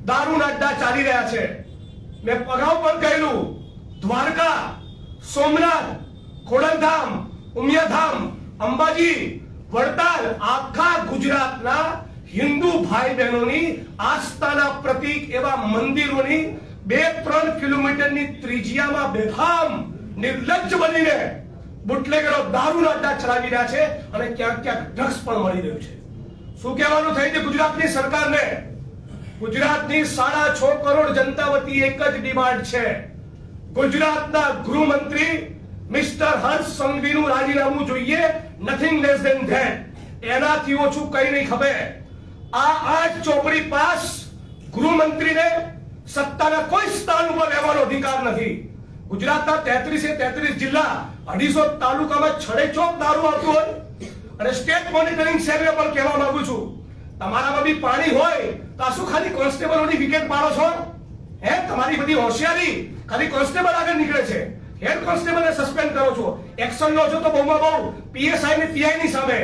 દારૂના અડ્ડા ચાલી રહ્યા છે। મેં અગાઉ પણ કહેલું, દ્વારકા, સોમનાથ, ખોડલધામ, ઉમિયાધામ, અંબાજી, વડતાલ આખા ગુજરાતના હિન્દુ ભાઈ બહેનોની આસ્થાના પ્રતીક એવા મંદિરોની 2-3 કિલોમીટરની ત્રિજ્યામાં બેફામ નિર્લજ્જ બનીને બુટલેગરો દારૂના અડ્ડા ચલાવી રહ્યા છે અને ક્યાંક ક્યાંક ડ્રગ્સ પણ મળી રહ્યું છે। શું કહેવાનું થાય છે ગુજરાતની સરકારને? ગુજરાતની 6.5 કરોડ જનતા વતી એક જ ડિમાન્ડ છે, ગુજરાતના ગૃહમંત્રી મિસ્ટર હર્ષ સંઘવીનું રાજીનામું જોઈએ, નથિંગ લેસ ધેન ધેટ। એનાથી ઓછું કઈ નહીં ખબર। આ ચોપડી પાસ ગૃહમંત્રીને સત્તાના કોઈ સ્થાન ઉપર રહેવાનો અધિકાર નથી। ગુજરાતના 33 જિલ્લા, 250 તાલુકામાં છડેચોક દારૂ આવતું હોય અને સ્ટેટ મોનિટરિંગ સેલને પણ કહેવા માંગુ છું, તમારામાં બી પાણી હોય તો આ શું ખાલી કોન્સ્ટેબલોની વિકેટ પાડો છો? તમારી બધી હોશિયારી ખાલી કોન્સ્ટેબલ આગળ નીકળે છે, હેડ કોન્સ્ટેબલને સસ્પેન્ડ કરો છો, એક્શન લો છો તો બહુમાં બહુ પીએસઆઈ ને પીઆઈ ની સામે।